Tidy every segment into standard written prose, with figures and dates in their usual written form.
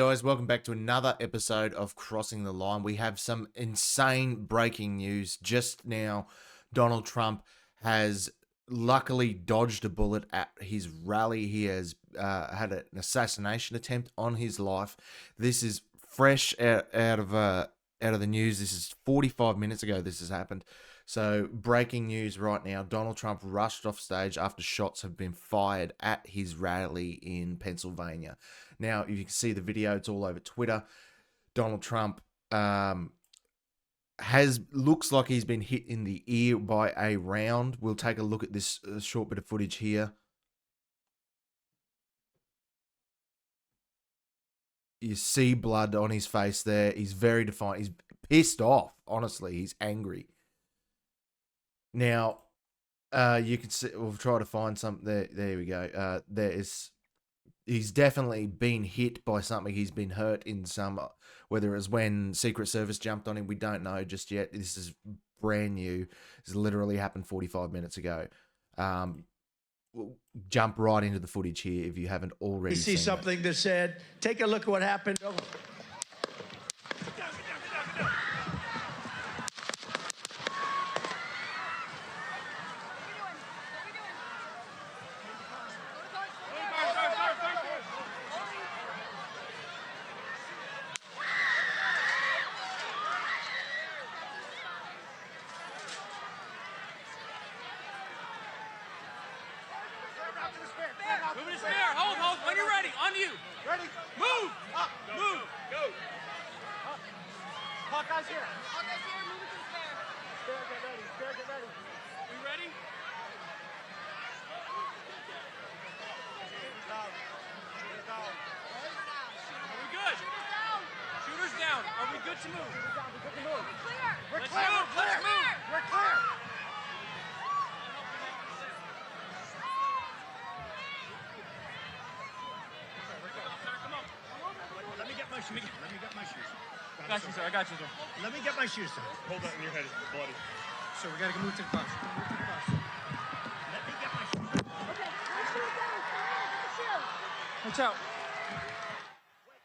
guys, welcome back to another episode of Crossing the Line. We have some insane breaking news just now. Donald Trump has luckily dodged a bullet at his rally. He has had an assassination attempt on his life. This is fresh out of the news. This is 45 minutes ago this has happened. So breaking news right now, Donald Trump rushed off stage after shots have been fired at his rally in Pennsylvania. Now, if you can see the video, it's all over Twitter. Donald Trump looks like he's been hit in the ear by a round. We'll take a look at this short bit of footage here. You see blood on his face there. He's very defiant. He's pissed off, honestly. He's angry. Now, you can see, we'll try to find something there. There we go. He's definitely been hit by something. He's been hurt in some, whether it was when Secret Service jumped on him, we don't know just yet. This is brand new. This literally happened 45 minutes ago. We'll jump right into the footage here if you haven't already seen it. See something that said, take a look at what happened. Oh. Move to spare. Hold. When you're ready. On you. Ready? Move. Up. Move. Go. Hawkeye's here. Hawkeye's here. Move it to the spare. Spare, get ready. Spare, get ready. We ready? Down. Shooters down. Are we good? Shooters down. Are we good to move? Shooters down. We're good to move. We're We're clear. clear. Let's move. Let's move. We're clear. Come on. Let me get my shoes. Let me get my shoes. I got you, sir. I got you, sir. Let me get my shoes, sir. Hold that in your head, it's bloody. So we gotta move to the bus. Move to the bus. Let me get my shoes. Okay, let's shoot down. Get the shoe. Watch out. Wait.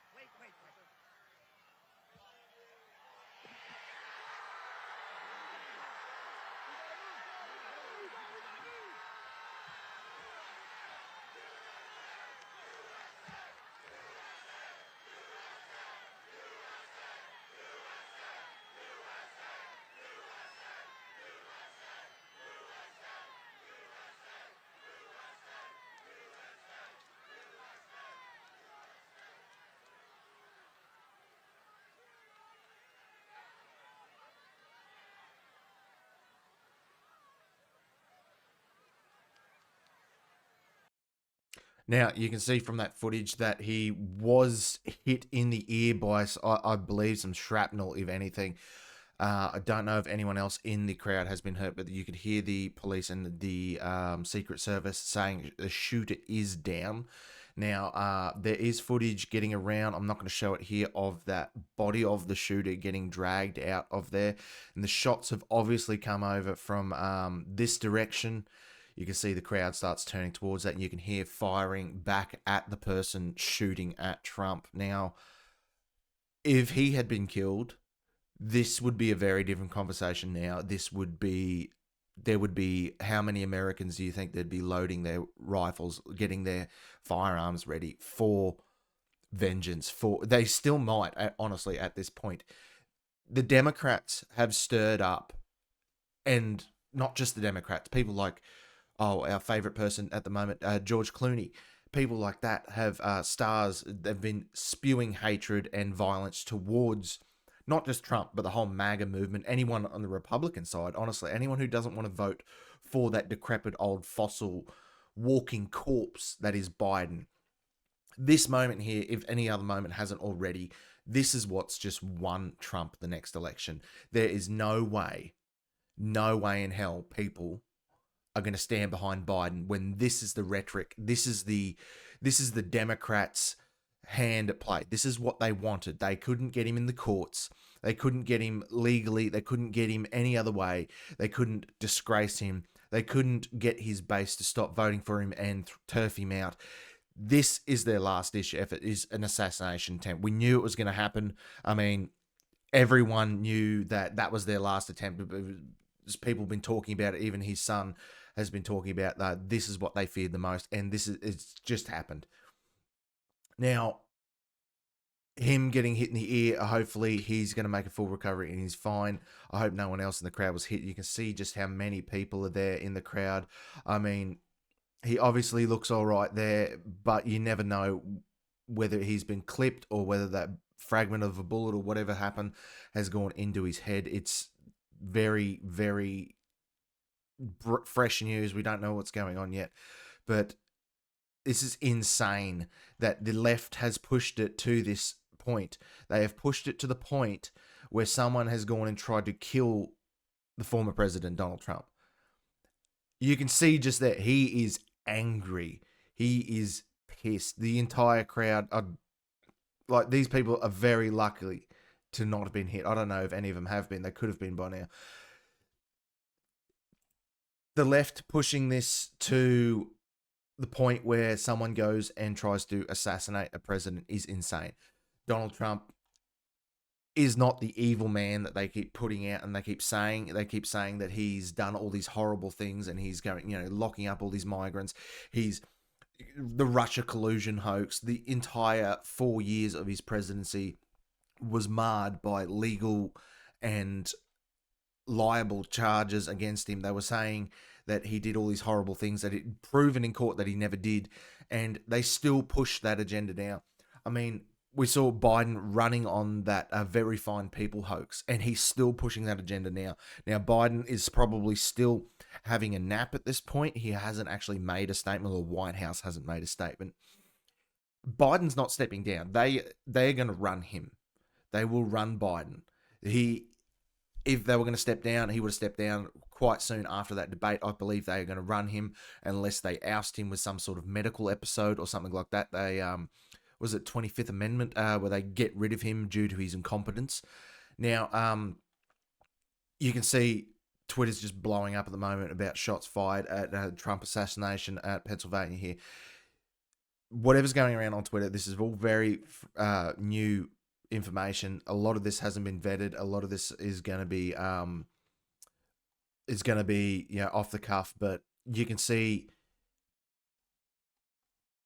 Now, you can see from that footage that he was hit in the ear by, I believe, some shrapnel, if anything. I don't know if anyone else in the crowd has been hurt, but you could hear the police and the Secret Service saying the shooter is down. Now, there is footage getting around. I'm not going to show it here of that body of the shooter getting dragged out of there. And the shots have obviously come over from this direction. You can see the crowd starts turning towards that, and you can hear firing back at the person shooting at Trump. Now, if he had been killed, this would be a very different conversation now. There would be, how many Americans do you think they'd be loading their rifles, getting their firearms ready for vengeance? They still might, honestly, at this point. The Democrats have stirred up, and not just the Democrats, people like, our favorite person at the moment, George Clooney. People like that have stars. They've been spewing hatred and violence towards not just Trump, but the whole MAGA movement. Anyone on the Republican side, honestly, anyone who doesn't want to vote for that decrepit old fossil walking corpse that is Biden. This moment here, if any other moment hasn't already, this is what's just won Trump the next election. There is no way in hell people are going to stand behind Biden when this is the rhetoric. This is the Democrats' hand at play. This is what they wanted. They couldn't get him in the courts. They couldn't get him legally. They couldn't get him any other way. They couldn't disgrace him. They couldn't get his base to stop voting for him and turf him out. This is their last ditch effort, is an assassination attempt. We knew it was going to happen. I mean, everyone knew that that was their last attempt. People have been talking about it. Even his son has been talking about that. This is what they feared the most, and it's just happened. Now, him getting hit in the ear, hopefully he's going to make a full recovery and he's fine. I hope no one else in the crowd was hit. You can see just how many people are there in the crowd. I mean, he obviously looks all right there, but you never know whether he's been clipped or whether that fragment of a bullet or whatever happened has gone into his head. It's very, very fresh news. We don't know what's going on yet, but this is insane that the left has pushed it to this point. They have pushed it to the point where someone has gone and tried to kill the former president, Donald Trump. You can see just that he is angry. He is pissed. The entire crowd are like, these people are very lucky to not have been hit. I don't know if any of them have been. They could have been by now. The left pushing this to the point where someone goes and tries to assassinate a president is insane. Donald Trump is not the evil man that they keep putting out and they keep saying. They keep saying that he's done all these horrible things and he's going, locking up all these migrants. He's the Russia collusion hoax. The entire 4 years of his presidency was marred by legal and liable charges against him. They were saying that he did all these horrible things that it proven in court that he never did, and they still push that agenda now. I mean, we saw Biden running on that very fine people hoax, and he's still pushing that agenda now. Now, Biden is probably still having a nap at this point. He hasn't actually made a statement, or the White House hasn't made a statement. Biden's not stepping down. They're going to run him. They will run Biden. If they were going to step down, he would have stepped down quite soon after that debate. I believe they are going to run him unless they oust him with some sort of medical episode or something like that. They was it 25th Amendment where they get rid of him due to his incompetence. Now, you can see Twitter's just blowing up at the moment about shots fired at Trump assassination at Pennsylvania here. Whatever's going around on Twitter, this is all very new information. A lot of this hasn't been vetted. A lot of this is going to be off the cuff, but you can see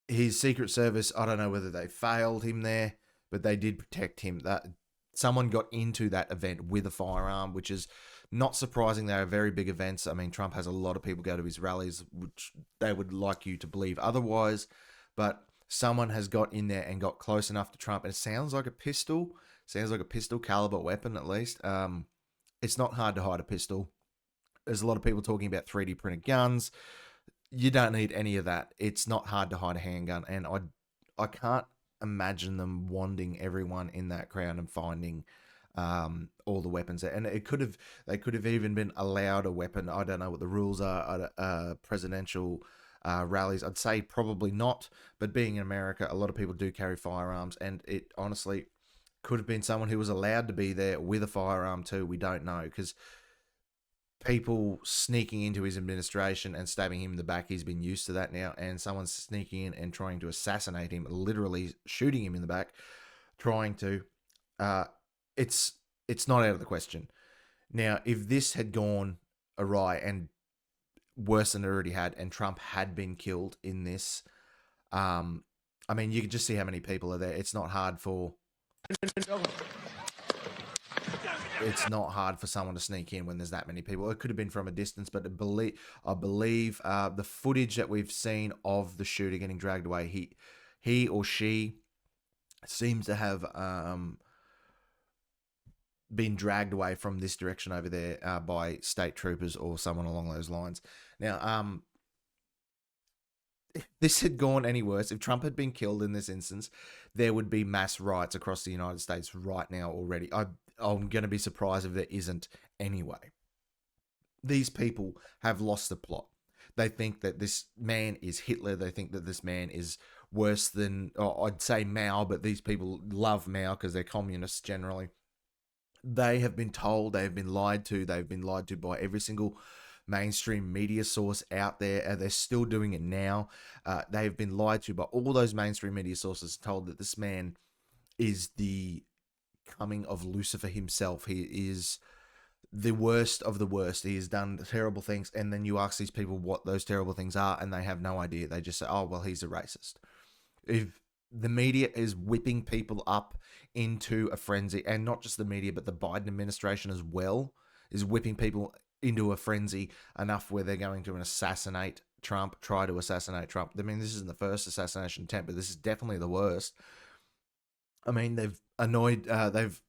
his Secret Service, I don't know whether they failed him there, but they did protect him. That someone got into that event with a firearm, which is not surprising. They are very big events. I mean, Trump has a lot of people go to his rallies, which they would like you to believe otherwise, but someone has got in there and got close enough to Trump. And it sounds like a pistol caliber weapon, at least. It's not hard to hide a pistol. There's a lot of people talking about 3D printed guns. You don't need any of that. It's not hard to hide a handgun. And I can't imagine them wanding everyone in that crowd and finding all the weapons there. And they could have even been allowed a weapon. I don't know what the rules are at presidential rallies. I'd say probably not, but being in America, a lot of people do carry firearms, and it honestly could have been someone who was allowed to be there with a firearm too. We don't know, because people sneaking into his administration and stabbing him in the back, he's been used to that now, and someone sneaking in and trying to assassinate him, literally shooting him in the back, it's not out of the question. Now, if this had gone awry and worse than it already had, and Trump had been killed in this, I mean, you can just see how many people are there. It's not hard for someone to sneak in when there's that many people. It could have been from a distance, but I believe the footage that we've seen of the shooter getting dragged away, he or she seems to have been dragged away from this direction over there by state troopers or someone along those lines. Now, if this had gone any worse, if Trump had been killed in this instance, there would be mass riots across the United States right now already. I'm going to be surprised if there isn't anyway. These people have lost the plot. They think that this man is Hitler. They think that this man is worse than, I'd say Mao, but these people love Mao because they're communists generally. They have been told, they have been lied to. They've been lied to by every single mainstream media source out there. They're still doing it now. They've been lied to by all those mainstream media sources, told that this man is the coming of Lucifer himself. He is the worst of the worst. He has done terrible things. And then you ask these people what those terrible things are, and they have no idea. They just say, oh, well, he's a racist. If the media is whipping people up into a frenzy, and not just the media, but the Biden administration as well, is whipping people into a frenzy enough where they're going to assassinate Trump, try to assassinate Trump. I mean, this isn't the first assassination attempt, but this is definitely the worst. I mean, they've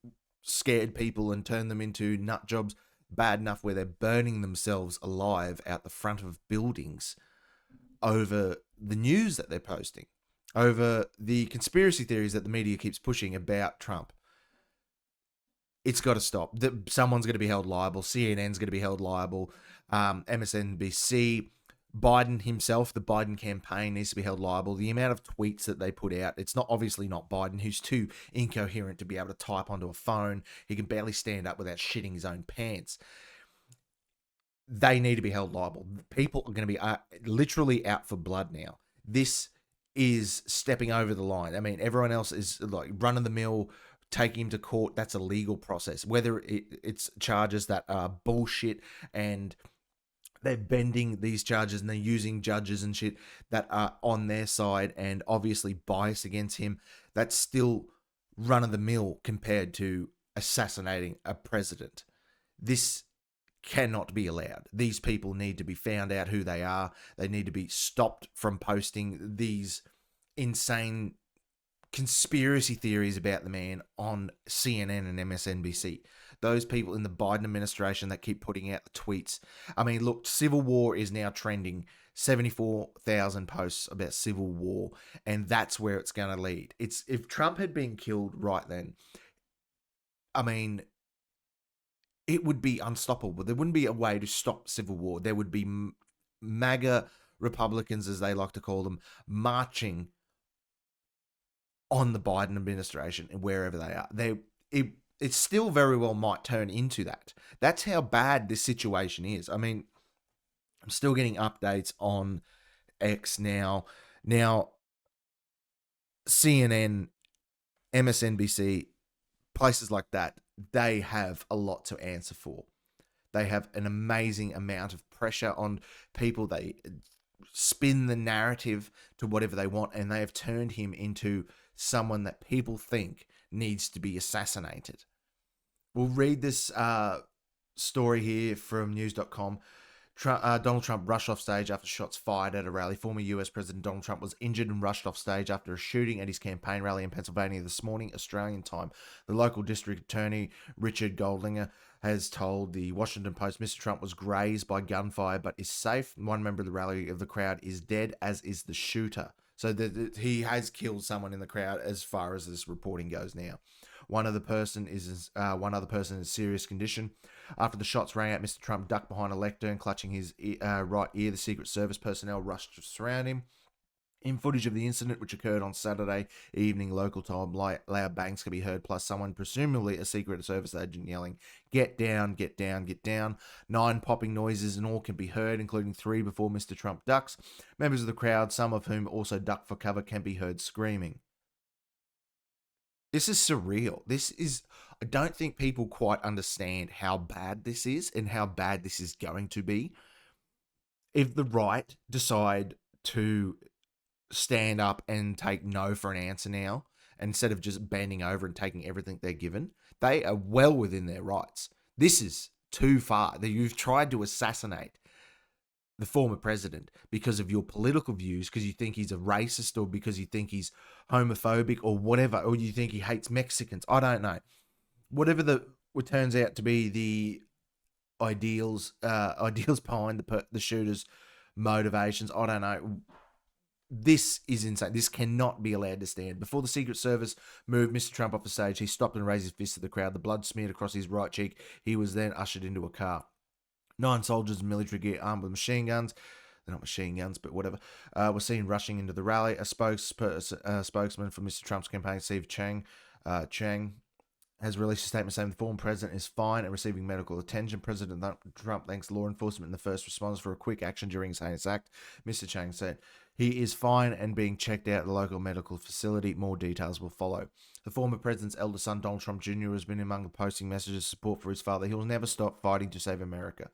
scared people and turned them into nut jobs bad enough where they're burning themselves alive out the front of buildings over the news that they're posting, over the conspiracy theories that the media keeps pushing about Trump. It's got to stop. Someone's going to be held liable. CNN's going to be held liable. MSNBC, Biden himself, the Biden campaign needs to be held liable. The amount of tweets that they put out, it's obviously not Biden, who's too incoherent to be able to type onto a phone. He can barely stand up without shitting his own pants. They need to be held liable. People are going to be literally out for blood now. This is stepping over the line. I mean, everyone else is like run of the mill, taking him to court. That's a legal process. Whether it's charges that are bullshit and they're bending these charges and they're using judges and shit that are on their side and obviously biased against him, that's still run of the mill compared to assassinating a president. This cannot be allowed. These people need to be found out who they are. They need to be stopped from posting these insane conspiracy theories about the man on CNN and MSNBC. Those people in the Biden administration that keep putting out the tweets. I mean, look, civil war is now trending. 74,000 posts about civil war, and that's where it's going to lead. If Trump had been killed right then, I mean, it would be unstoppable. There wouldn't be a way to stop civil war. There would be MAGA Republicans, as they like to call them, marching on the Biden administration and wherever they are. It still very well might turn into that. That's how bad this situation is. I mean, I'm still getting updates on X now. Now, CNN, MSNBC, places like that, they have a lot to answer for. They have an amazing amount of pressure on people. They spin the narrative to whatever they want, and they have turned him into someone that people think needs to be assassinated. We'll read this story here from news.com. Donald Trump rushed off stage after shots fired at a rally. Former US President Donald Trump was injured and rushed off stage after a shooting at his campaign rally in Pennsylvania this morning, Australian time. The local district attorney, Richard Goldinger, has told the Washington Post Mr. Trump was grazed by gunfire but is safe. One member of the crowd is dead, as is the shooter. So he has killed someone in the crowd as far as this reporting goes now. One other person is in serious condition. After the shots rang out, Mr. Trump ducked behind a lectern, clutching his right ear. The Secret Service personnel rushed to surround him. In footage of the incident, which occurred on Saturday evening local time, loud bangs can be heard, plus someone, presumably a Secret Service agent, yelling, "Get down, get down, get down." 9 popping noises in all can be heard, including 3 before Mr. Trump ducks. Members of the crowd, some of whom also duck for cover, can be heard screaming. This is surreal. I don't think people quite understand how bad this is and how bad this is going to be. If the right decide to stand up and take no for an answer now, instead of just bending over and taking everything they're given, they are well within their rights. This is too far. That you've tried to assassinate the former president because of your political views, because you think he's a racist, or because you think he's homophobic, or whatever, or you think he hates Mexicans. I don't know. Whatever what turns out to be the ideals behind the shooter's motivations, I don't know. This is insane. This cannot be allowed to stand. Before the Secret Service moved Mr. Trump off the stage, he stopped and raised his fist to the crowd. The blood smeared across his right cheek. He was then ushered into a car. 9 soldiers in military gear armed with machine guns, they're not machine guns, but whatever, were seen rushing into the rally. A spokesman for Mr. Trump's campaign, Steve Chang, has released a statement saying the former president is fine and receiving medical attention. President Trump thanks law enforcement and the first responders for a quick action during his heinous act. Mr. Chang said he is fine and being checked out at the local medical facility. More details will follow. The former president's elder son, Donald Trump Jr., has been among the posting messages of support for his father. He will never stop fighting to save America.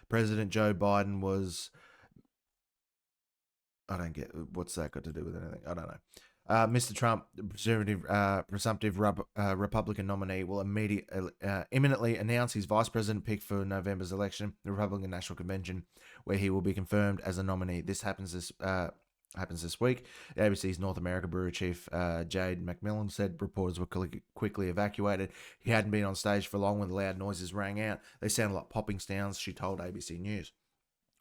President Joe Biden was... I don't get... What's that got to do with anything? I don't know. Mr. Trump, the presumptive Republican nominee, will imminently announce his vice president pick for November's election, the Republican National Convention, where he will be confirmed as a nominee. This happens this week. The ABC's North America bureau chief, Jade McMillan, said reporters were quickly evacuated. He hadn't been on stage for long when the loud noises rang out. They sounded like popping sounds, she told ABC News.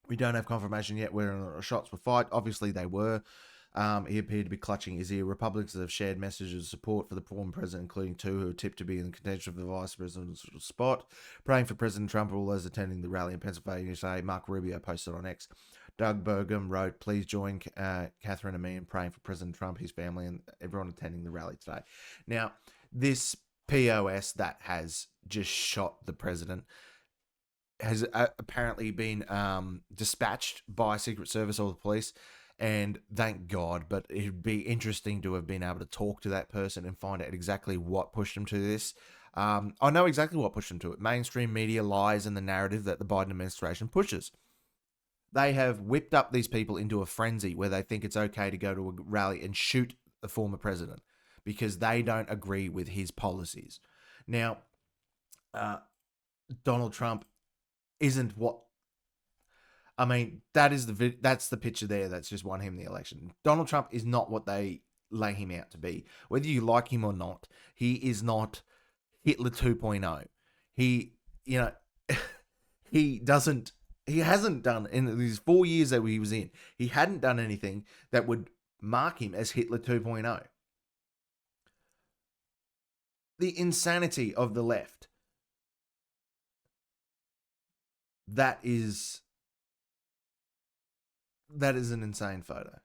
We don't have confirmation yet whether shots were fired. Obviously, they were. He appeared to be clutching his ear. Republicans have shared messages of support for the former president, including two who are tipped to be in contention for the vice presidential spot. Praying for President Trump are all those attending the rally in Pennsylvania USA. Mark Rubio posted on X. Doug Burgum wrote, please join Catherine and me in praying for President Trump, his family, and everyone attending the rally today. Now, this POS that has just shot the president has apparently been dispatched by Secret Service or the police. And thank God, but it'd be interesting to have been able to talk to that person and find out exactly what pushed them to this. I know exactly what pushed them to it. Mainstream media lies and the narrative that the Biden administration pushes. They have whipped up these people into a frenzy where they think it's okay to go to a rally and shoot the former president because they don't agree with his policies. Now, Donald Trump isn't what... I mean, that's the picture there that's just won him the election. Donald Trump is not what they lay him out to be. Whether you like him or not, he is not Hitler 2.0. He hasn't done, in these 4 years that he was in, he hadn't done anything that would mark him as Hitler 2.0. The insanity of the left. That is an insane photo.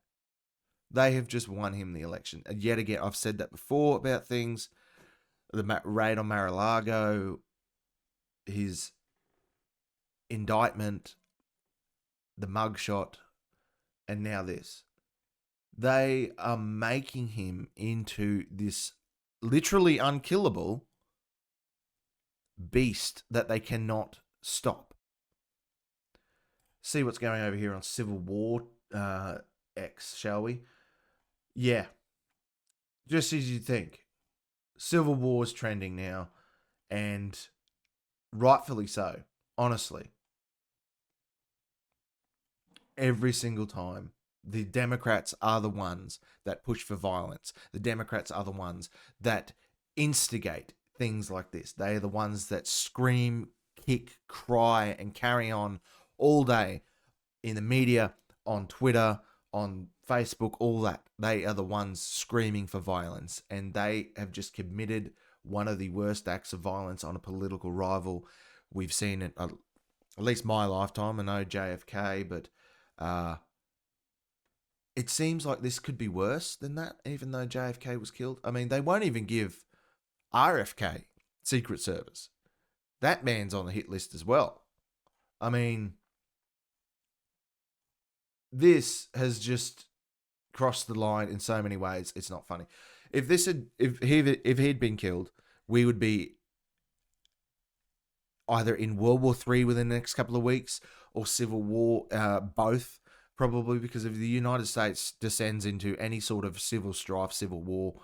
They have just won him the election. And yet again, I've said that before about things. The raid on Mar-a-Lago, his indictment, the mugshot, and now this. They are making him into this literally unkillable beast that they cannot stop. See what's going over here on Civil War X, shall we? Yeah. Just as you think. Civil War's trending now, and rightfully so, honestly. Every single time, the Democrats are the ones that push for violence. The Democrats are the ones that instigate things like this. They are the ones that scream, kick, cry, and carry on all day in the media, on Twitter, on Facebook, all that. They are the ones screaming for violence, and they have just committed one of the worst acts of violence on a political rival we've seen in at least my lifetime. I know JFK, but it seems like this could be worse than that, even though JFK was killed. I mean, they won't even give RFK Secret Service. That man's on the hit list as well. I mean, this has just crossed the line in so many ways. It's not funny. If he'd been killed, we would be either in World War III within the next couple of weeks or Civil War, both probably, because if the United States descends into any sort of civil strife, civil war,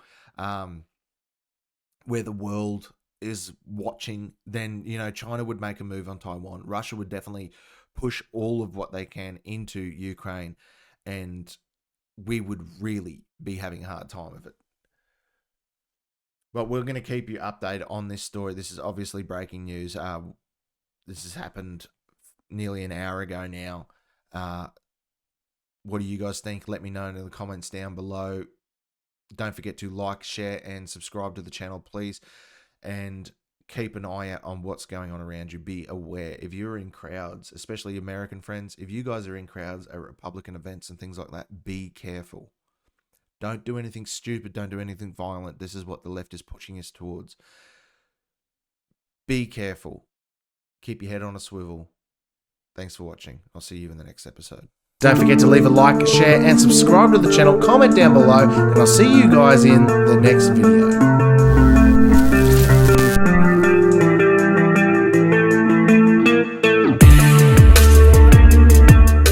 where the world is watching, then, China would make a move on Taiwan. Russia would definitely push all of what they can into Ukraine, and we would really be having a hard time of it. But we're going to keep you updated on this story. This is obviously breaking news. This has happened nearly an hour ago now. What do you guys think? Let me know in the comments down below. Don't forget to like, share, and subscribe to the channel, please. And keep an eye out on what's going on around you. Be aware. If you're in crowds, especially American friends, if you guys are in crowds at Republican events and things like that, be careful. Don't do anything stupid. Don't do anything violent. This is what the left is pushing us towards. be careful. Keep your head on a swivel. Thanks for watching. I'll see you in the next episode. Don't forget to leave a like, share, and subscribe to the channel. Comment down below, and I'll see you guys in the next video.